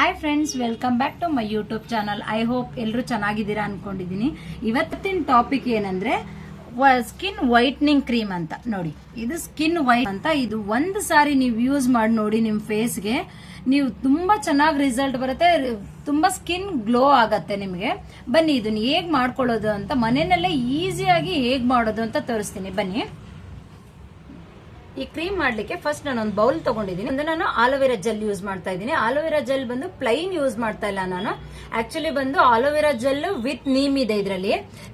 Hi friends, welcome back to my YouTube channel. I hope ಎಲ್ಲರೂ ಚೆನ್ನಾಗಿದ್ದೀರಾ ಅನ್ಕೊಂಡಿದೀನಿ. ಇವತ್ತಿನ ಟಾಪಿಕ್ ಏನಂದ್ರೆ ಸ್ಕಿನ್ ವೈಟ್ನಿಂಗ್ ಕ್ರೀಮ್ ಅಂತ. ನೋಡಿ, ಇದು ಸ್ಕಿನ್ ವೈಟ್ ಅಂತ. ಇದು ಒಂದು ಸಾರಿ ನೀವು ಯೂಸ್ ಮಾಡಿ ನೋಡಿ, ನಿಮ್ ಫೇಸ್ಗೆ ನೀವು ತುಂಬಾ ಚೆನ್ನಾಗಿ ರಿಸಲ್ಟ್ ಬರುತ್ತೆ, ತುಂಬಾ ಸ್ಕಿನ್ ಗ್ಲೋ ಆಗತ್ತೆ ನಿಮ್ಗೆ. ಬನ್ನಿ, ಇದನ್ನ ಹೇಗ್ ಮಾಡ್ಕೊಳ್ಳೋದು ಅಂತ ಮನೆಯಲ್ಲೇ ಈಸಿಯಾಗಿ ಹೇಗ್ ಮಾಡೋದು ಅಂತ ತೋರಿಸ್ತೀನಿ. ಬನ್ನಿ. ಈ ಕ್ರೀಮ್ ಮಾಡ್ಲಿಕ್ಕೆ ಫಸ್ಟ್ ನಾನು ಒಂದು ಬೌಲ್ ತಗೊಂಡಿದ್ದೀನಿ. ಅಂದ್ರೆ ನಾನು ಆಲೋವೆರಾ ಜೆಲ್ ಯೂಸ್ ಮಾಡ್ತಾ ಇದ್ದೀನಿ. ಆಲೋವೆರಾ ಜೆಲ್ ಬಂದು ಪ್ಲೈನ್ ಯೂಸ್ ಮಾಡ್ತಾ ಇಲ್ಲ ನಾನು. ಆಕ್ಚುಲಿ ಬಂದು ಆಲೋವೆರಾ ಜೆಲ್ ವಿತ್ ನೀಮ್ ಇದೆ. ಇದರಲ್ಲಿ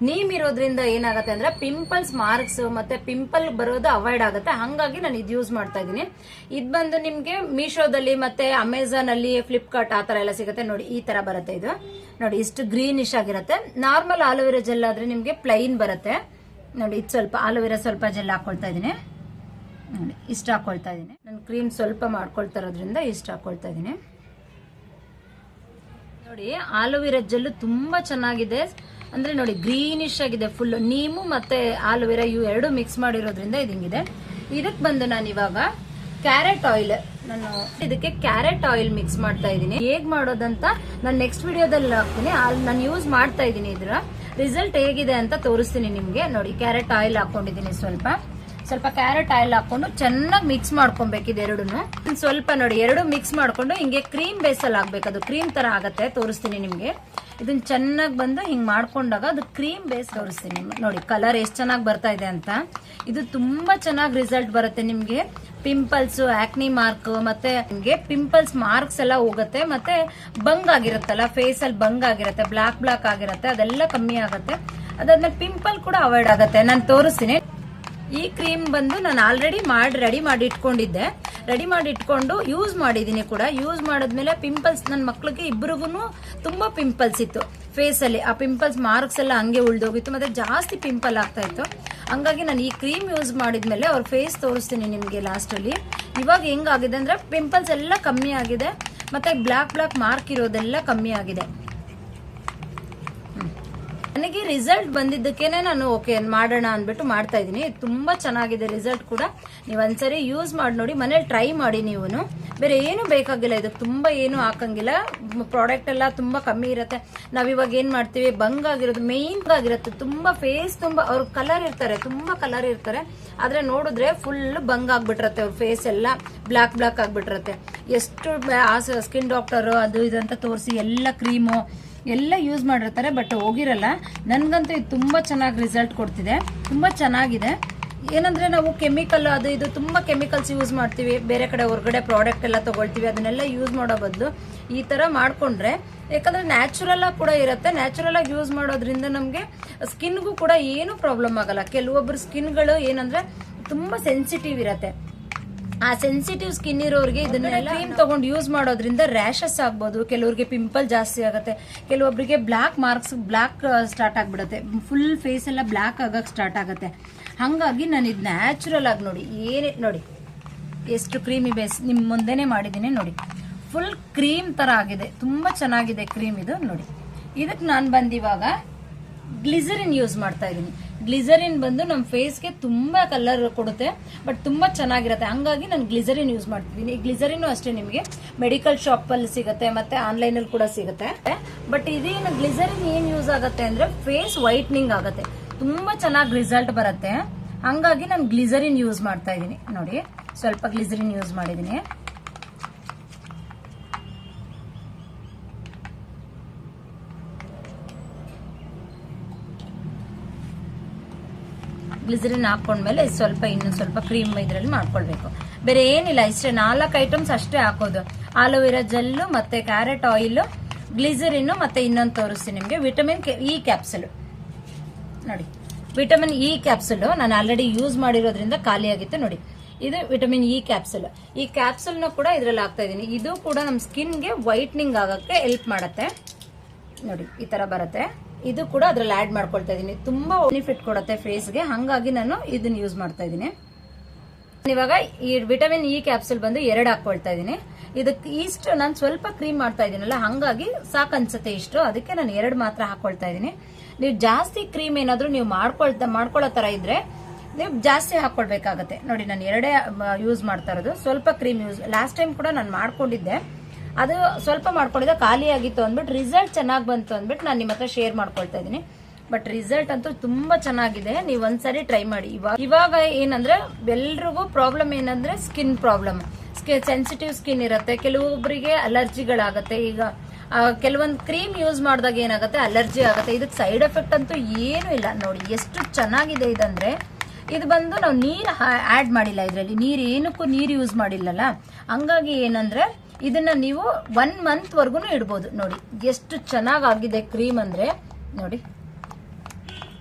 ನೀಮ್ ಇರೋದ್ರಿಂದ ಏನಾಗುತ್ತೆ ಅಂದ್ರೆ ಪಿಂಪಲ್ಸ್ ಮಾರ್ಕ್ಸ್ ಮತ್ತೆ ಪಿಂಪಲ್ ಬರೋದು ಅವಾಯ್ಡ್ ಆಗುತ್ತೆ. ಹಂಗಾಗಿ ನಾನು ಇದು ಯೂಸ್ ಮಾಡ್ತಾ ಇದ್ದೀನಿ. ಇದು ಬಂದು ನಿಮ್ಗೆ ಮೀಶೋದಲ್ಲಿ ಮತ್ತೆ ಅಮೆಝಾನ್ ಅಲ್ಲಿ, ಫ್ಲಿಪ್ಕಾರ್ಟ್ ಆ ತರ ಎಲ್ಲ ಸಿಗುತ್ತೆ. ನೋಡಿ, ಈ ತರ ಬರುತ್ತೆ. ಇದು ನೋಡಿ, ಇಷ್ಟು ಗ್ರೀನಿಶ್ ಆಗಿರುತ್ತೆ. ನಾರ್ಮಲ್ ಆಲೋವೆರಾ ಜೆಲ್ ಆದ್ರೆ ನಿಮ್ಗೆ ಪ್ಲೈನ್ ಬರುತ್ತೆ. ನೋಡಿ, ಇದು ಸ್ವಲ್ಪ ಆಲೋವೆರಾ ಸ್ವಲ್ಪ ಜೆಲ್ ಹಾಕೊಳ್ತಾ ಇದ್ದೀನಿ. ನೋಡಿ, ಇಷ್ಟ ಹಾಕೊಳ್ತಾ ಇದ್ದೀನಿ. ನಾನು ಕ್ರೀಮ್ ಸ್ವಲ್ಪ ಮಾಡ್ಕೊಳ್ತಾ ಇರೋದ್ರಿಂದ ಇಷ್ಟ ಹಾಕೊಳ್ತಾ ಇದ್ದೀನಿ. ನೋಡಿ, ಆಲೋವೆರಾ ಜೆಲ್ ತುಂಬಾ ಚೆನ್ನಾಗಿದೆ. ಅಂದ್ರೆ ನೋಡಿ, ಗ್ರೀನಿಶ್ ಆಗಿದೆ ಫುಲ್. ನೀಮು ಮತ್ತೆ ಆಲೋವೆರಾ ಇವು ಎರಡು ಮಿಕ್ಸ್ ಮಾಡಿರೋದ್ರಿಂದ ಇದು ಹಿಂಗಿದೆ. ಇದಕ್ಕೆ ಬಂದು ನಾನು ಇವಾಗ ಕ್ಯಾರೆಟ್ ಆಯಿಲ್, ನಾನು ಇದಕ್ಕೆ ಕ್ಯಾರೆಟ್ ಆಯಿಲ್ ಮಿಕ್ಸ್ ಮಾಡ್ತಾ ಇದ್ದೀನಿ. ಹೇಗ್ ಮಾಡೋದಂತ ನಾನು ನೆಕ್ಸ್ಟ್ ವಿಡಿಯೋದಲ್ಲಿ ಹಾಕ್ತೀನಿ. ನಾನು ಯೂಸ್ ಮಾಡ್ತಾ ಇದ್ದೀನಿ. ಇದರ ರಿಸಲ್ಟ್ ಹೇಗಿದೆ ಅಂತ ತೋರಿಸ್ತೀನಿ ನಿಮ್ಗೆ. ನೋಡಿ, ಕ್ಯಾರೆಟ್ ಆಯಿಲ್ ಹಾಕೊಂಡಿದ್ದೀನಿ. ಸ್ವಲ್ಪ ಕ್ಯಾರೆಟ್ ಆಯಿಲ್ ಹಾಕೊಂಡು ಚೆನ್ನಾಗಿ ಮಿಕ್ಸ್ ಮಾಡ್ಕೊಬೇಕು ಎರಡನ್ನು. ಸ್ವಲ್ಪ ನೋಡಿ, ಎರಡು ಮಿಕ್ಸ್ ಮಾಡ್ಕೊಂಡು ಹಿಂಗೆ ಕ್ರೀಮ್ ಬೇಸಲ್ಲಿ ಆಗ್ಬೇಕು. ಅದು ಕ್ರೀಮ್ ತರ ಆಗತ್ತೆ. ತೋರಿಸ್ತೀನಿ ನಿಮ್ಗೆ. ಇದನ್ನ ಚೆನ್ನಾಗಿ ಬಂದು ಹಿಂಗ್ ಮಾಡ್ಕೊಂಡಾಗ ಅದು ಕ್ರೀಮ್ ಬೇಸ್ ತೋರಿಸ್ತೀನಿ. ನೋಡಿ, ಕಲರ್ ಎಷ್ಟು ಚೆನ್ನಾಗಿ ಬರ್ತಾ ಇದೆ ಅಂತ. ಇದು ತುಂಬಾ ಚೆನ್ನಾಗಿ ರಿಸಲ್ಟ್ ಬರುತ್ತೆ ನಿಮ್ಗೆ. ಪಿಂಪಲ್ಸ್, ಆಕ್ನಿ ಮಾರ್ಕ್ ಮತ್ತೆ ನಿಮ್ಗೆ ಪಿಂಪಲ್ಸ್ ಮಾರ್ಕ್ಸ್ ಎಲ್ಲ ಹೋಗುತ್ತೆ. ಮತ್ತೆ ಬಂಗ್ ಆಗಿರುತ್ತಲ್ಲ, ಫೇಸ್ ಅಲ್ಲಿ ಬಂಗ್ ಆಗಿರುತ್ತೆ, ಬ್ಲಾಕ್ ಆಗಿರುತ್ತೆ, ಅದೆಲ್ಲ ಕಮ್ಮಿ ಆಗುತ್ತೆ. ಅದಾದ್ಮೇಲೆ ಪಿಂಪಲ್ ಕೂಡ ಅವಾಯ್ಡ್ ಆಗುತ್ತೆ. ನಾನು ತೋರಿಸ್ತೀನಿ. ಈ ಕ್ರೀಮ್ ಬಂದು ನಾನು ಆಲ್ರೆಡಿ ರೆಡಿ ಮಾಡಿ ಇಟ್ಕೊಂಡಿದ್ದೆ. ರೆಡಿ ಮಾಡಿ ಇಟ್ಕೊಂಡು ಯೂಸ್ ಮಾಡಿದೀನಿ ಕೂಡ. ಯೂಸ್ ಮಾಡಿದ್ಮೇಲೆ ಪಿಂಪಲ್ಸ್, ನನ್ನ ಮಕ್ಳಿಗೆ ಇಬ್ಬರಿಗೂ ತುಂಬಾ ಪಿಂಪಲ್ಸ್ ಇತ್ತು ಫೇಸ್ ಅಲ್ಲಿ. ಆ ಪಿಂಪಲ್ಸ್ ಮಾರ್ಕ್ಸ್ ಎಲ್ಲ ಹಂಗೆ ಉಳ್ದೋಗಿತ್ತು, ಮತ್ತೆ ಜಾಸ್ತಿ ಪಿಂಪಲ್ ಆಗ್ತಾ ಇತ್ತು. ಹಂಗಾಗಿ ನಾನು ಈ ಕ್ರೀಮ್ ಯೂಸ್ ಮಾಡಿದ್ಮೇಲೆ ಅವ್ರ ಫೇಸ್ ತೋರಿಸ್ತೀನಿ ನಿಮ್ಗೆ ಲಾಸ್ಟ್ ಅಲ್ಲಿ. ಇವಾಗ ಹೆಂಗಾಗಿದೆ ಅಂದ್ರೆ ಪಿಂಪಲ್ಸ್ ಎಲ್ಲ ಕಮ್ಮಿ ಆಗಿದೆ, ಮತ್ತೆ ಬ್ಲಾಕ್ ಮಾರ್ಕ್ ಇರೋದೆಲ್ಲ ಕಮ್ಮಿ ಆಗಿದೆ. ನನಗೆ ರಿಸಲ್ಟ್ ಬಂದಿದ್ದಕ್ಕೇನೆ ನಾನು ಓಕೆ ಮಾಡೋಣ ಅಂದ್ಬಿಟ್ಟು ಮಾಡ್ತಾ ಇದ್ದೀನಿ. ತುಂಬಾ ಚೆನ್ನಾಗಿದೆ ರಿಸಲ್ಟ್ ಕೂಡ. ನೀವು ಒಂದ್ಸರಿ ಯೂಸ್ ಮಾಡಿ ನೋಡಿ, ಮನೇಲಿ ಟ್ರೈ ಮಾಡಿ ನೀವು. ಬೇರೆ ಏನು ಬೇಕಾಗಿಲ್ಲ, ಇದಕ್ಕೆ ತುಂಬಾ ಏನು ಹಾಕಂಗಿಲ್ಲ. ಪ್ರಾಡಕ್ಟ್ ಎಲ್ಲ ತುಂಬಾ ಕಮ್ಮಿ ಇರುತ್ತೆ. ನಾವಿವಾಗ ಏನ್ ಮಾಡ್ತೀವಿ, ಬಂಗ್ ಆಗಿರೋದು ಮೇನ್ ಆಗಿರುತ್ತೆ. ತುಂಬಾ ಫೇಸ್ ತುಂಬಾ ಅವ್ರ ಕಲರ್ ಇರ್ತಾರೆ, ತುಂಬಾ ಕಲರ್ ಇರ್ತಾರೆ. ಆದ್ರೆ ನೋಡಿದ್ರೆ ಫುಲ್ ಬಂಗ್ ಆಗ್ಬಿಟ್ಟಿರತ್ತೆ. ಅವ್ರ ಫೇಸ್ ಎಲ್ಲ ಬ್ಲಾಕ್ ಆಗ್ಬಿಟ್ಟಿರತ್ತೆ. ಎಷ್ಟು ಸ್ಕಿನ್ ಡಾಕ್ಟರ್ ಅದು ಇದು ಅಂತ ತೋರಿಸಿ ಎಲ್ಲ ಕ್ರೀಮು ಎಲ್ಲ ಯೂಸ್ ಮಾಡಿರ್ತಾರೆ, ಬಟ್ ಹೋಗಿರಲ್ಲ. ನನ್ಗಂತೂ ಇದು ತುಂಬಾ ಚೆನ್ನಾಗಿ ರಿಸಲ್ಟ್ ಕೊಡ್ತಿದೆ. ತುಂಬಾ ಚೆನ್ನಾಗಿದೆ. ಏನಂದ್ರೆ ನಾವು ಕೆಮಿಕಲ್ ಅದು ಇದು ತುಂಬಾ ಕೆಮಿಕಲ್ಸ್ ಯೂಸ್ ಮಾಡ್ತೀವಿ, ಬೇರೆ ಕಡೆ ಹೊರಗಡೆ ಪ್ರಾಡಕ್ಟ್ ಎಲ್ಲ ತಗೊಳ್ತೀವಿ. ಅದನ್ನೆಲ್ಲ ಯೂಸ್ ಮಾಡೋ ಬದಲು ಈ ತರ ಮಾಡ್ಕೊಂಡ್ರೆ, ಯಾಕಂದ್ರೆ ನ್ಯಾಚುರಲ್ ಆಗಿ ಕೂಡ ಇರುತ್ತೆ. ನ್ಯಾಚುರಲ್ ಆಗಿ ಯೂಸ್ ಮಾಡೋದ್ರಿಂದ ನಮ್ಗೆ ಸ್ಕಿನ್ಗೂ ಕೂಡ ಏನು ಪ್ರಾಬ್ಲಮ್ ಆಗಲ್ಲ. ಕೆಲವೊಬ್ರು ಸ್ಕಿನ್ಗಳು ಏನಂದ್ರೆ ತುಂಬಾ ಸೆನ್ಸಿಟಿವ್ ಇರತ್ತೆ. ಆ ಸೆನ್ಸಿಟಿವ್ ಸ್ಕಿನ್ ಇರೋರಿಗೆ ಇದನ್ನೆಲ್ಲ ಕ್ರೀಮ್ ತಗೊಂಡು ಯೂಸ್ ಮಾಡೋದ್ರಿಂದ ರ್ಯಾಷಸ್ ಆಗ್ಬೋದು. ಕೆಲವರಿಗೆ ಪಿಂಪಲ್ ಜಾಸ್ತಿ ಆಗುತ್ತೆ, ಕೆಲವೊಬ್ಬರಿಗೆ ಬ್ಲಾಕ್ ಸ್ಟಾರ್ಟ್ ಆಗ್ಬಿಡುತ್ತೆ. ಫುಲ್ ಫೇಸ್ ಎಲ್ಲ ಬ್ಲಾಕ್ ಆಗಕ್ ಸ್ಟಾರ್ಟ್ ಆಗುತ್ತೆ. ಹಂಗಾಗಿ ನಾನು ಇದು ನ್ಯಾಚುರಲ್ ಆಗಿ ನೋಡಿ ಎಷ್ಟು ಕ್ರೀಮಿ ಬೇಸ್ ನಿಮ್ ಮುಂದೆನೆ ಮಾಡಿದೀನಿ. ನೋಡಿ, ಫುಲ್ ಕ್ರೀಮ್ ತರ ಆಗಿದೆ. ತುಂಬಾ ಚೆನ್ನಾಗಿದೆ ಕ್ರೀಮ್ ಇದು. ನೋಡಿ, ಇದಕ್ಕೆ ನಾನು ಬಂದಿವಾಗ ಗ್ಲಿಸರಿನ್ ಯೂಸ್ ಮಾಡ್ತಾ ಇದ್ದೀನಿ. ಗ್ಲಿಸರಿನ್ ಬಂದು ನಮ್ಮ ಫೇಸ್ಗೆ ತುಂಬಾ ಕಲರ್ ಕೊಡುತ್ತೆ, ಬಟ್ ತುಂಬಾ ಚೆನ್ನಾಗಿರುತ್ತೆ. ಹಂಗಾಗಿ ನಾನು ಗ್ಲಿಸರಿನ್ ಯೂಸ್ ಮಾಡ್ತಿದ್ದೀನಿ. ಈ ಗ್ಲಿಸರಿನ್ ಅಷ್ಟೇ ನಿಮಗೆ ಮೆಡಿಕಲ್ ಶಾಪ್ ಅಲ್ಲಿ ಸಿಗುತ್ತೆ, ಮತ್ತೆ ಆನ್ಲೈನ್ ಅಲ್ಲಿ ಕೂಡ ಸಿಗುತ್ತೆ. ಬಟ್ ಇದೇನು ಗ್ಲಿಸರಿನ್ ಏನ್ ಯೂಸ್ ಆಗುತ್ತೆ ಅಂದ್ರೆ ಫೇಸ್ ವೈಟ್ನಿಂಗ್ ಆಗುತ್ತೆ, ತುಂಬಾ ಚೆನ್ನಾಗಿ ರಿಸಲ್ಟ್ ಬರುತ್ತೆ. ಹಂಗಾಗಿ ನಾನು ಗ್ಲಿಸರಿನ್ ಯೂಸ್ ಮಾಡ್ತಾ ಇದ್ದೀನಿ. ನೋಡಿ, ಸ್ವಲ್ಪ ಗ್ಲಿಸರಿನ್ ಯೂಸ್ ಮಾಡಿದೀನಿ. ಗ್ಲಿಸರಿನ್ ಹಾಕೊಂಡ್ಮೇಲೆ ಇನ್ನೊಂದು ಸ್ವಲ್ಪ ಕ್ರೀಮ್ ಇದ್ರಲ್ಲಿ ಮಾಡ್ಕೊಳ್ಬೇಕು. ಬೇರೆ ಏನಿಲ್ಲ, ಇಷ್ಟೇ 4 ಐಟಮ್ಸ್ ಅಷ್ಟೇ ಹಾಕೋದು. ಆಲೋವೆರಾ ಜೆಲ್, ಮತ್ತೆ ಕ್ಯಾರೆಟ್ ಆಯಿಲ್, ಗ್ಲಿಸರಿನ್, ಮತ್ತೆ ಇನ್ನೊಂದು ತೋರಿಸ್ತೀನಿ ನಿಮ್ಗೆ, ವಿಟಮಿನ್ ಇ ಕ್ಯಾಪ್ಸುಲ್. ನೋಡಿ, ವಿಟಮಿನ್ ಇ ಕ್ಯಾಪ್ಸುಲ್ ನಾನು ಆಲ್ರೆಡಿ ಯೂಸ್ ಮಾಡಿರೋದ್ರಿಂದ ಖಾಲಿ ಆಗಿತ್ತು. ನೋಡಿ, ಇದು ವಿಟಮಿನ್ ಇ ಕ್ಯಾಪ್ಸುಲ್. ಈ ಕ್ಯಾಪ್ಸುಲ್ ನ ಕೂಡ ಇದ್ರಲ್ಲಿ ಹಾಕ್ತಾ ಇದೀನಿ. ಇದು ಕೂಡ ನಮ್ಮ ಸ್ಕಿನ್ಗೆ ವೈಟ್ನಿಂಗ್ ಆಗಕ್ಕೆ ಹೆಲ್ಪ್ ಮಾಡುತ್ತೆ. ನೋಡಿ, ಈ ತರ ಬರುತ್ತೆ. ಇದು ಕೂಡ ಅದ್ರಲ್ಲಿ ಆಡ್ ಮಾಡ್ಕೊಳ್ತಾ ಇದೀನಿ. ತುಂಬಾ ಬೆನಿಫಿಟ್ ಕೊಡುತ್ತೆ ಫೇಸ್ಗೆ. ಹಂಗಾಗಿ ನಾನು ಇದನ್ನ ಯೂಸ್ ಮಾಡ್ತಾ ಇದ್ದೀನಿ. ಇವಾಗ ಈ ವಿಟಮಿನ್ ಇ ಕ್ಯಾಪ್ಸುಲ್ ಬಂದು 2 ಹಾಕೊಳ್ತಾ ಇದೀನಿ. ಇದಕ್ಕೆ ಇಷ್ಟು ನಾನು ಸ್ವಲ್ಪ ಕ್ರೀಮ್ ಮಾಡ್ತಾ ಇದೀನಲ್ಲ, ಹಂಗಾಗಿ ಸಾಕು ಅನ್ಸುತ್ತೆ ಇಷ್ಟು. ಅದಕ್ಕೆ ನಾನು 2 ಮಾತ್ರ ಹಾಕೊಳ್ತಾ ಇದೀನಿ. ನೀವು ಜಾಸ್ತಿ ಕ್ರೀಮ್ ಏನಾದ್ರು ನೀವು ಮಾಡ್ಕೊಳ್ಳೋ ತರ ಇದ್ರೆ ನೀವು ಜಾಸ್ತಿ ಹಾಕೊಳ್ಬೇಕಾಗತ್ತೆ. ನೋಡಿ, ನಾನು 2 ಯೂಸ್ ಮಾಡ್ತಾ ಇರೋದು. ಸ್ವಲ್ಪ ಕ್ರೀಮ್ ಯೂಸ್ ಲಾಸ್ಟ್ ಟೈಮ್ ಕೂಡ ನಾನು ಮಾಡ್ಕೊಂಡಿದ್ದೆ. ಅದು ಸ್ವಲ್ಪ ಮಾಡ್ಕೊಂಡಿದ್ದೆ, ಖಾಲಿ ಆಗಿತ್ತು ಅಂದ್ಬಿಟ್ಟು ರಿಸಲ್ಟ್ ಚೆನ್ನಾಗಿ ಬಂತು ಅಂದ್ಬಿಟ್ಟು ನಾನು ನಿಮ್ಮ ಹತ್ರ ಶೇರ್ ಮಾಡ್ಕೊಳ್ತಾ ಇದ್ದೀನಿ. ಬಟ್ ರಿಸಲ್ಟ್ ಅಂತೂ ತುಂಬಾ ಚೆನ್ನಾಗಿದೆ, ನೀವು ಒಂದ್ಸರಿ ಟ್ರೈ ಮಾಡಿ. ಇವಾಗ ಏನಂದ್ರೆ ಎಲ್ರಿಗೂ ಪ್ರಾಬ್ಲಮ್ ಏನಂದ್ರೆ ಸ್ಕಿನ್ ಪ್ರಾಬ್ಲಮ್, ಸೆನ್ಸಿಟಿವ್ ಸ್ಕಿನ್ ಇರುತ್ತೆ, ಕೆಲವೊಬ್ಬರಿಗೆ ಅಲರ್ಜಿಗಳಾಗತ್ತೆ. ಈಗ ಕೆಲವೊಂದು ಕ್ರೀಮ್ ಯೂಸ್ ಮಾಡಿದಾಗ ಏನಾಗುತ್ತೆ, ಅಲರ್ಜಿ ಆಗುತ್ತೆ. ಇದಕ್ಕೆ ಸೈಡ್ ಎಫೆಕ್ಟ್ ಅಂತೂ ಏನು ಇಲ್ಲ. ನೋಡಿ ಎಷ್ಟು ಚೆನ್ನಾಗಿದೆ ಇದಂದ್ರೆ, ಇದು ಬಂದು ನಾವು ನೀರು ಆಡ್ ಮಾಡಿಲ್ಲ, ಇದರಲ್ಲಿ ನೀರು ಏನಕ್ಕೂ ನೀರು ಯೂಸ್ ಮಾಡಿಲ್ಲಲ್ಲ, ಹಂಗಾಗಿ ಏನಂದ್ರೆ ಇದನ್ನ ನೀವು 1 ಮಂತ್ ವರ್ಗು ಇಡ್ಬೋದು. ನೋಡಿ ಎಷ್ಟು ಚೆನ್ನಾಗಿದೆ ಕ್ರೀಮ್ ಅಂದ್ರೆ, ನೋಡಿ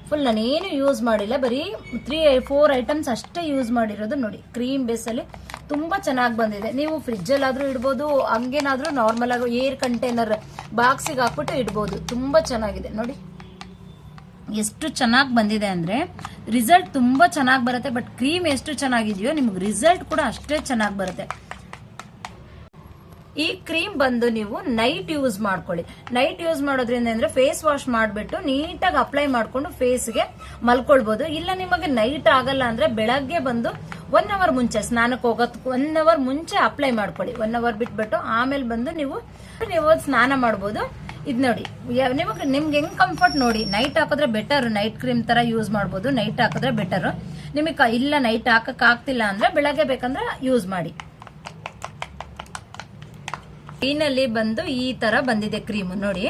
ಫುಲ್ ನಾನೇನು ಯೂಸ್ ಮಾಡಿಲ್ಲ, ಬರೀ 3-4 ಐಟಮ್ಸ್ ಅಷ್ಟೇ ಯೂಸ್ ಮಾಡಿರೋದು. ನೋಡಿ ಕ್ರೀಮ್ ಬೇಸಲ್ಲಿ ತುಂಬಾ ಚೆನ್ನಾಗಿ ಬಂದಿದೆ. ನೀವು ಫ್ರಿಜ್ ಅಲ್ಲಾದ್ರೂ ಇಡ್ಬೋದು, ಹಂಗೇನಾದ್ರೂ ನಾರ್ಮಲ್ ಆಗಿ ಏರ್ ಕಂಟೈನರ್ ಬಾಕ್ಸಿಗೆ ಹಾಕ್ಬಿಟ್ಟು ಇಡ್ಬೋದು. ತುಂಬಾ ಚೆನ್ನಾಗಿದೆ ನೋಡಿ ಎಷ್ಟು ಚೆನ್ನಾಗಿ ಬಂದಿದೆ ಅಂದ್ರೆ, ರಿಸಲ್ಟ್ ತುಂಬಾ ಚೆನ್ನಾಗಿ ಬರುತ್ತೆ. ಬಟ್ ಕ್ರೀಮ್ ಎಷ್ಟು ಚೆನ್ನಾಗಿದೆಯೋ ನಿಮ್ಗೆ ರಿಸಲ್ಟ್ ಕೂಡ ಅಷ್ಟೇ ಚೆನ್ನಾಗಿ ಬರುತ್ತೆ. ಈ ಕ್ರೀಮ್ ಬಂದು ನೀವು ನೈಟ್ ಯೂಸ್ ಮಾಡ್ಕೊಳ್ಳಿ. ನೈಟ್ ಯೂಸ್ ಮಾಡೋದ್ರಿಂದ ಅಂದ್ರೆ ಫೇಸ್ ವಾಶ್ ಮಾಡಿಬಿಟ್ಟು ನೀಟಾಗಿ ಅಪ್ಲೈ ಮಾಡ್ಕೊಂಡು ಫೇಸ್ಗೆ ಮಲ್ಕೊಳ್ಬಹುದು. ಇಲ್ಲ ನಿಮಗೆ ನೈಟ್ ಆಗಲ್ಲ ಅಂದ್ರೆ ಬೆಳಗ್ಗೆ ಬಂದು 1 ಅವರ್ ಮುಂಚೆ, ಸ್ನಾನಕ್ಕೆ ಹೋಗೋದಕ್ಕೆ 1 ಅವರ್ ಮುಂಚೆ ಅಪ್ಲೈ ಮಾಡ್ಕೊಳ್ಳಿ. 1 ಅವರ್ ಬಿಟ್ಬಿಟ್ಟು ಆಮೇಲೆ ಬಂದು ನೀವು ಸ್ನಾನ ಮಾಡ್ಬೋದು. ಇದು ನೋಡಿ ನಿಮ್ಗೆ ಹೆಂಗ್ ಕಂಫರ್ಟ್ ನೋಡಿ. ನೈಟ್ ಹಾಕಿದ್ರೆ ಬೆಟರ್, ನೈಟ್ ಕ್ರೀಮ್ ತರ ಯೂಸ್ ಮಾಡ್ಬೋದು. ನೈಟ್ ಹಾಕಿದ್ರೆ ಬೆಟರ್. ನಿಮಗೆ ಇಲ್ಲ ನೈಟ್ ಹಾಕಕ್ ಆಗ್ತಿಲ್ಲ ಅಂದ್ರೆ ಬೆಳಗ್ಗೆ ಬೇಕಂದ್ರೆ ಯೂಸ್ ಮಾಡಿ. ಫೈನಲಿ ಬಂದು ಈ ತರ ಬಂದಿದೆ ಕ್ರೀಮ್. ನೋಡಿ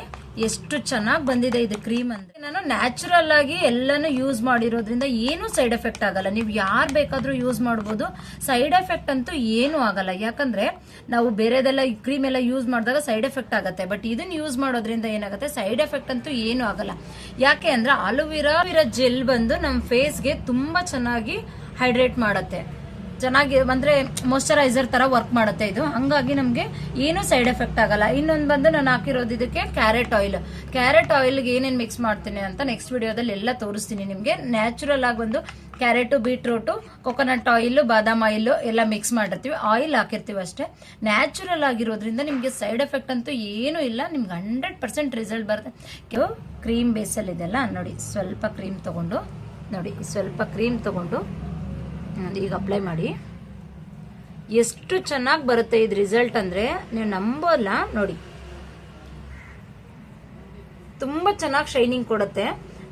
ಎಷ್ಟು ಚೆನ್ನಾಗಿ ಬಂದಿದೆ ಇದು ಕ್ರೀಮ್ ಅಂದ್ರೆ. ನಾನು ನ್ಯಾಚುರಲ್ ಆಗಿ ಎಲ್ಲಾನು ಯೂಸ್ ಮಾಡಿರೋದ್ರಿಂದ ಏನು ಸೈಡ್ ಎಫೆಕ್ಟ್ ಆಗಲ್ಲ. ನೀವು ಯಾರು ಬೇಕಾದ್ರೂ ಯೂಸ್ ಮಾಡಬಹುದು, ಸೈಡ್ ಎಫೆಕ್ಟ್ ಅಂತೂ ಏನು ಆಗಲ್ಲ. ಯಾಕಂದ್ರೆ ನಾವು ಬೇರೆದೆಲ್ಲ ಕ್ರೀಮ್ ಎಲ್ಲ ಯೂಸ್ ಮಾಡಿದಾಗ ಸೈಡ್ ಎಫೆಕ್ಟ್ ಆಗುತ್ತೆ. ಬಟ್ ಇದನ್ನ ಯೂಸ್ ಮಾಡೋದ್ರಿಂದ ಏನಾಗುತ್ತೆ, ಸೈಡ್ ಎಫೆಕ್ಟ್ ಅಂತೂ ಏನು ಆಗಲ್ಲ. ಯಾಕೆ ಅಂದ್ರೆ ಆಲೋವೆರಾ ಜೆಲ್ ಬಂದು ನಮ್ಮ ಫೇಸ್ಗೆ ತುಂಬಾ ಚೆನ್ನಾಗಿ ಹೈಡ್ರೇಟ್ ಮಾಡುತ್ತೆ, ಚೆನ್ನಾಗಿ ಅಂದ್ರೆ ಮಾಯಶ್ಚರೈಸರ್ ತರ ವರ್ಕ್ ಮಾಡುತ್ತೆ ಇದು. ಹಂಗಾಗಿ ನಮ್ಗೆ ಏನು ಸೈಡ್ ಎಫೆಕ್ಟ್ ಆಗಲ್ಲ. ಇನ್ನೊಂದು ಬಂದು ನಾನು ಹಾಕಿರೋದು ಇದಕ್ಕೆ ಕ್ಯಾರೆಟ್ ಆಯಿಲ್. ಕ್ಯಾರೆಟ್ ಆಯಿಲ್ಗೆ ಏನೇನು ಮಿಕ್ಸ್ ಮಾಡ್ತೀನಿ ಅಂತ ನೆಕ್ಸ್ಟ್ ವಿಡಿಯೋದಲ್ಲಿ ಎಲ್ಲ ತೋರಿಸ್ತೀನಿ ನಿಮ್ಗೆ. ನ್ಯಾಚುರಲ್ ಆಗಿ ಬಂದು ಕ್ಯಾರೆಟ್, ಬೀಟ್ರೂಟ್, ಕೊಕೊನಟ್ ಆಯಿಲ್, ಬಾದಾಮ್ ಆಯಿಲ್ ಎಲ್ಲ ಮಿಕ್ಸ್ ಮಾಡಿರ್ತೀವಿ, ಆಯಿಲ್ ಹಾಕಿರ್ತೀವಿ ಅಷ್ಟೇ. ನ್ಯಾಚುರಲ್ ಆಗಿರೋದ್ರಿಂದ ನಿಮ್ಗೆ ಸೈಡ್ ಎಫೆಕ್ಟ್ ಅಂತೂ ಏನು ಇಲ್ಲ. ನಿಮ್ಗೆ 100% ರಿಸಲ್ಟ್ ಬರುತ್ತೆ. ಕ್ರೀಮ್ ಬೇಸಲ್ಲಿ ಇದೆಲ್ಲ ನೋಡಿ, ಸ್ವಲ್ಪ ಕ್ರೀಮ್ ತಗೊಂಡು ನೋಡಿ, ಸ್ವಲ್ಪ ಕ್ರೀಮ್ ತಗೊಂಡು ಈಗ ಅಪ್ಲೈ ಮಾಡಿ. ಎಷ್ಟು ಚೆನ್ನಾಗಿ ಬರುತ್ತೆ ಇದು ರಿಸಲ್ಟ್ ಅಂದ್ರೆ ನೀವು ನಂಬೋಲ್ಲ. ನೋಡಿ ತುಂಬಾ ಚೆನ್ನಾಗಿ ಶೈನಿಂಗ್ ಕೊಡುತ್ತೆ.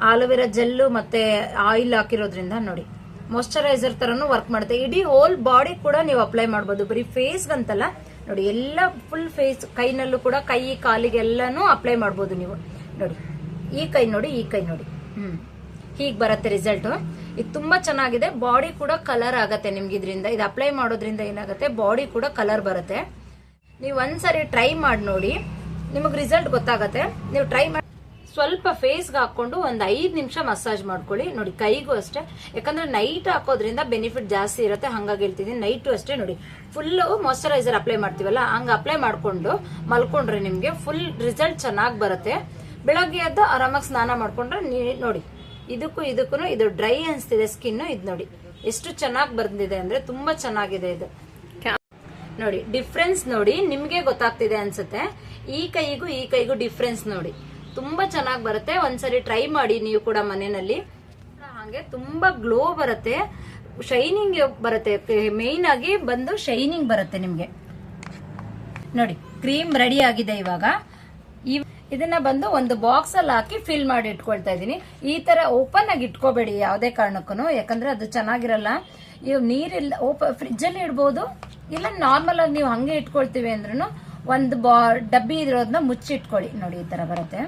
ಆಲೋವೆರಾ ಜೆಲ್ಲು ಮತ್ತೆ ಆಯಿಲ್ ಹಾಕಿರೋದ್ರಿಂದ ನೋಡಿ ಮಾಯಶ್ಚರೈಸರ್ ತರನು ವರ್ಕ್ ಮಾಡುತ್ತೆ. ಇಡೀ ಹೋಲ್ ಬಾಡಿ ಕೂಡ ನೀವು ಅಪ್ಲೈ ಮಾಡಬಹುದು, ಬರೀ ಫೇಸ್ಗಂತಲ್ಲ. ನೋಡಿ ಎಲ್ಲ ಫುಲ್ ಫೇಸ್, ಕೈನಲ್ಲೂ ಕೂಡ, ಕೈ ಕಾಲಿಗೆ ಎಲ್ಲಾನು ಅಪ್ಲೈ ಮಾಡಬಹುದು ನೀವು. ನೋಡಿ ಈ ಕೈ ನೋಡಿ, ಈ ಕೈ ನೋಡಿ, ಹೀಗೆ ಬರುತ್ತೆ ರಿಸಲ್ಟ್. ಇದು ತುಂಬಾ ಚೆನ್ನಾಗಿದೆ. ಬಾಡಿ ಕೂಡ ಕಲರ್ ಆಗತ್ತೆ ನಿಮ್ಗೆ ಇದರಿಂದ. ಇದು ಅಪ್ಲೈ ಮಾಡೋದ್ರಿಂದ ಏನಾಗುತ್ತೆ, ಬಾಡಿ ಕೂಡ ಕಲರ್ ಬರುತ್ತೆ. ನೀವು ಒಂದ್ಸರಿ ಟ್ರೈ ಮಾಡಿ ನೋಡಿ, ನಿಮಗೆ ರಿಸಲ್ಟ್ ಗೊತ್ತಾಗತ್ತೆ. ನೀವು ಟ್ರೈ ಮಾಡಿ ಸ್ವಲ್ಪ ಫೇಸ್ಗೆ ಹಾಕೊಂಡು ಒಂದು 5 ನಿಮಿಷ ಮಸಾಜ್ ಮಾಡ್ಕೊಳ್ಳಿ. ನೋಡಿ ಕೈಗೂ ಅಷ್ಟೇ, ಯಾಕಂದ್ರೆ ನೈಟ್ ಹಾಕೋದ್ರಿಂದ ಬೆನಿಫಿಟ್ ಜಾಸ್ತಿ ಇರುತ್ತೆ, ಹಂಗಾಗಿ ಹೇಳ್ತಿದ್ದೀನಿ. ನೈಟು ಅಷ್ಟೇ ನೋಡಿ, ಫುಲ್ ಮಾಯಶ್ಚರೈಸರ್ ಅಪ್ಲೈ ಮಾಡ್ತೀವಲ್ಲ, ಹಂಗ ಅಪ್ಲೈ ಮಾಡ್ಕೊಂಡು ಮಲ್ಕೊಂಡ್ರೆ ನಿಮ್ಗೆ ಫುಲ್ ರಿಸಲ್ಟ್ ಚೆನ್ನಾಗಿ ಬರುತ್ತೆ. ಬೆಳಗ್ಗೆ ಎದ್ದು ಆರಾಮಾಗಿ ಸ್ನಾನ ಮಾಡ್ಕೊಂಡ್ರೆ ನೋಡಿ ಇದಕ್ಕೂ ಇದು ಡ್ರೈ ಅನ್ಸ್ತಿದೆ ಸ್ಕಿನ್. ಇದು ನೋಡಿ ಎಷ್ಟು ಚೆನ್ನಾಗಿ ಬಂದಿದೆ ಅಂದ್ರೆ, ತುಂಬಾ ಚೆನ್ನಾಗಿದೆ ಇದು. ನೋಡಿ ಡಿಫ್ರೆನ್ಸ್ ನೋಡಿ, ನಿಮ್ಗೆ ಗೊತ್ತಾಗ್ತಿದೆ ಅನ್ಸುತ್ತೆ. ಈ ಕೈಗೂ ಡಿಫ್ರೆನ್ಸ್ ನೋಡಿ, ತುಂಬಾ ಚೆನ್ನಾಗಿ ಬರುತ್ತೆ. ಒಂದ್ಸರಿ ಟ್ರೈ ಮಾಡಿ ನೀವು ಕೂಡ ಮನೆಯಲ್ಲಿ. ಹಾಗೆ ತುಂಬಾ ಗ್ಲೋ ಬರುತ್ತೆ, ಶೈನಿಂಗ್ ಬರುತ್ತೆ. ಮೇನ್ ಆಗಿ ಬಂದು ಶೈನಿಂಗ್ ಬರುತ್ತೆ ನಿಮ್ಗೆ. ನೋಡಿ ಕ್ರೀಮ್ ರೆಡಿ ಆಗಿದೆ. ಇವಾಗ ಇದನ್ನ ಬಂದು ಒಂದು ಬಾಕ್ಸ್ ಅಲ್ಲಿ ಹಾಕಿ ಫಿಲ್ ಮಾಡಿ ಇಟ್ಕೊಳ್ತಾ ಇದೀನಿ. ಈ ತರ ಓಪನ್ ಆಗಿ ಇಟ್ಕೋಬೇಡಿ ಯಾವುದೇ ಕಾರಣಕ್ಕೂ, ಯಾಕಂದ್ರೆ ಅದು ಚೆನ್ನಾಗಿರಲ್ಲ. ಇವ್ ನೀರಿಲ್ಲ, ಫ್ರಿಜ್ ಅಲ್ಲಿ ಇಡ್ಬೋದು, ಇಲ್ಲ ನಾರ್ಮಲ್ ಆಗಿ ನೀವು ಹಂಗೆ ಇಟ್ಕೊಳ್ತೀವಿ ಅಂದ್ರೂ ಒಂದು ಡಬ್ಬಿ ಇರೋದನ್ನ ಮುಚ್ಚಿ ಇಟ್ಕೊಳ್ಳಿ. ನೋಡಿ ಈ ತರ ಬರುತ್ತೆ.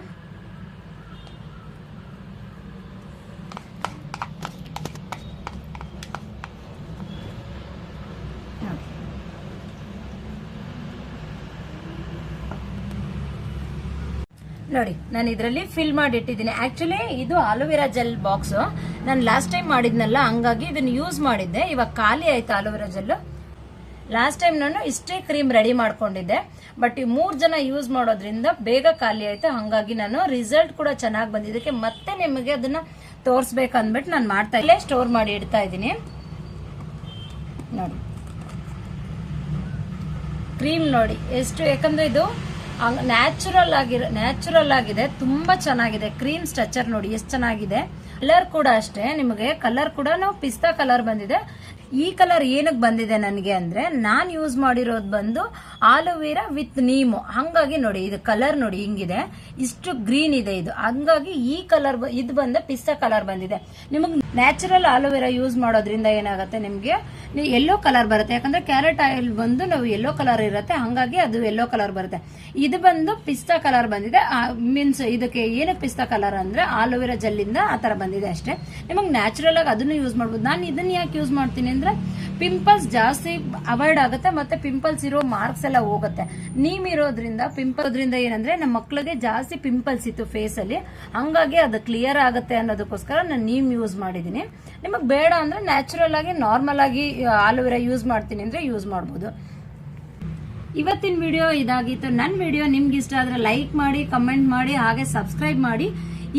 ನೋಡಿ ನಾನು ಇದರಲ್ಲಿ ಫಿಲ್ ಮಾಡಿ ಇಟ್ಟಿದ್ದೀನಿ. ಆಕ್ಚುಲಿ ಇದು ಆಲೋವೆರಾ ಜೆಲ್ ಬಾಕ್ಸ್ ನಾನು ಲಾಸ್ಟ್ ಟೈಮ್ ಮಾಡಿದ್ನಲ್ಲ, ಹಂಗಾಗಿ ಇದನ್ನ ಯೂಸ್ ಮಾಡಿದ್ದೆ. ಇವಾಗ ಖಾಲಿ ಆಯ್ತು ಆಲೋವೆರಾ ಜೆಲ್. ಲಾಸ್ಟ್ ಟೈಮ್ ನಾನು ಇಷ್ಟೇ ಕ್ರೀಮ್ ರೆಡಿ ಮಾಡ್ಕೊಂಡಿದ್ದೆ, ಬಟ್ ಈ 3 ಜನ ಯೂಸ್ ಮಾಡೋದ್ರಿಂದ ಬೇಗ ಖಾಲಿ ಆಯ್ತು. ಹಂಗಾಗಿ ನಾನು ರಿಸಲ್ಟ್ ಕೂಡ ಚೆನ್ನಾಗಿ ಬಂದಿದ್ದಕ್ಕೆ ಮತ್ತೆ ನಿಮಗೆ ಅದನ್ನ ತೋರಿಸ್ಬೇಕು ಅಂದ್ಬಿಟ್ಟು ನಾನು ಮಾಡ್ತಾ ಇಲ್ಲೇ ಸ್ಟೋರ್ ಮಾಡಿ ಇಡ್ತಾ ಇದ್ದೀನಿ. ನೋಡಿ ಕ್ರೀಮ್ ನೋಡಿ ಎಷ್ಟು, ಯಾಕಂದ್ರೆ ಇದು ನ್ಯಾಚುರಲ್ ಆಗಿದೆ, ತುಂಬಾ ಚೆನ್ನಾಗಿದೆ. ಕ್ರೀಮ್ ಸ್ಟ್ರಕ್ಚರ್ ನೋಡಿ ಎಷ್ಟು ಚೆನ್ನಾಗಿದೆ. ಕಲರ್ ಕೂಡ ಅಷ್ಟೇ, ನಿಮಗೆ ಕಲರ್ ಕೂಡ ಪಿಸ್ತಾ ಕಲರ್ ಬಂದಿದೆ. ಈ ಕಲರ್ ಏನಕ್ಕೆ ಬಂದಿದೆ ನನಗೆ ಅಂದ್ರೆ ನಾನು ಯೂಸ್ ಮಾಡಿರೋದು ಬಂದು ಆಲೋವೆರಾ ವಿತ್ ನೀಮು. ಹಂಗಾಗಿ ನೋಡಿ ಇದು ಕಲರ್ ನೋಡಿ ಹಿಂಗಿದೆ, ಇಷ್ಟು ಗ್ರೀನ್ ಇದೆ ಇದು. ಹಂಗಾಗಿ ಈ ಕಲರ್ ಇದು ಬಂದ ಪಿಸ್ತಾ ಕಲರ್ ಬಂದಿದೆ. ನಿಮಗೆ ನ್ಯಾಚುರಲ್ ಆಲೋವೆರಾ ಯೂಸ್ ಮಾಡೋದ್ರಿಂದ ಏನಾಗುತ್ತೆ, ನಿಮ್ಗೆ ಯೆಲ್ಲೋ ಕಲರ್ ಬರುತ್ತೆ. ಯಾಕಂದ್ರೆ ಕ್ಯಾರೆಟ್ ಆಯಿಲ್ ಬಂದು ನಾವು ಯೆಲ್ಲೋ ಕಲರ್ ಇರುತ್ತೆ, ಹಂಗಾಗಿ ಅದು ಯೆಲ್ಲೋ ಕಲರ್ ಬರುತ್ತೆ. ಇದು ಬಂದು ಪಿಸ್ತಾ ಕಲರ್ ಬಂದಿದೆ. ಮೀನ್ಸ್ ಇದಕ್ಕೆ ಏನಕ್ಕೆ ಪಿಸ್ತಾ ಕಲರ್ ಅಂದ್ರೆ ಆಲೋವೆರಾ ಜೆಲ್ ಇಂದ ಆ ತರ ಬಂದಿದೆ ಅಷ್ಟೇ. ನಿಮಗೆ ನ್ಯಾಚುರಲ್ ಆಗಿ ಅದನ್ನು ಯೂಸ್ ಮಾಡಬಹುದು. ನಾನು ಇದನ್ನ ಯಾಕೆ ಯೂಸ್ ಮಾಡ್ತೀನಿ ಅಂದ್ರೆ ಪಿಂಪಲ್ಸ್ ಜಾಸ್ತಿ ಅವಾಯ್ಡ್ ಆಗುತ್ತೆ, ಮತ್ತೆ ಪಿಂಪಲ್ಸ್ ಇರೋ ಮಾರ್ಕ್ಸ್ ಎಲ್ಲ ಹೋಗುತ್ತೆ. ನೀಮ್ ಇರೋದ್ರಿಂದ ಪಿಂಪಲ್ದ್ರಿಂದ ಏನಂದ್ರೆ ನಮ್ಮ ಮಕ್ಳಿಗೆ ಜಾಸ್ತಿ ಪಿಂಪಲ್ಸ್ ಇತ್ತು ಫೇಸ್ ಅಲ್ಲಿ, ಹಂಗಾಗಿ ಅದು ಕ್ಲಿಯರ್ ಆಗುತ್ತೆ ಅನ್ನೋದಕ್ಕೋಸ್ಕರ ನಾನು ನೀಮ್ ಯೂಸ್ ಮಾಡಿದೀನಿ. ನಿಮಗೆ ಬೇಡ ಅಂದ್ರೆ ನ್ಯಾಚುರಲ್ ಆಗಿ ನಾರ್ಮಲ್ ಆಗಿ ಆಲೋವೆರಾ ಯೂಸ್ ಮಾಡ್ತೀನಿ ಅಂದ್ರೆ ಯೂಸ್ ಮಾಡಬಹುದು. ಇವತ್ತಿನ ವಿಡಿಯೋ ಇದಾಗಿತ್ತು. ನನ್ನ ವಿಡಿಯೋ ನಿಮ್ಗೆ ಇಷ್ಟ ಆದ್ರೆ ಲೈಕ್ ಮಾಡಿ, ಕಮೆಂಟ್ ಮಾಡಿ, ಹಾಗೆ ಸಬ್ಸ್ಕ್ರೈಬ್ ಮಾಡಿ.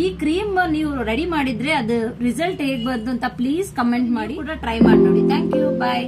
ಈ ಕ್ರೀಮ್ ನೀವು ರೆಡಿ ಮಾಡಿದ್ರೆ ಅದು ರಿಸಲ್ಟ್ ಹೇಗ್ ಬಂತು ಅಂತ ಪ್ಲೀಸ್ ಕಮೆಂಟ್ ಮಾಡಿ, ಕೂಡ ಟ್ರೈ ಮಾಡಿ ನೋಡಿ. Thank you, bye.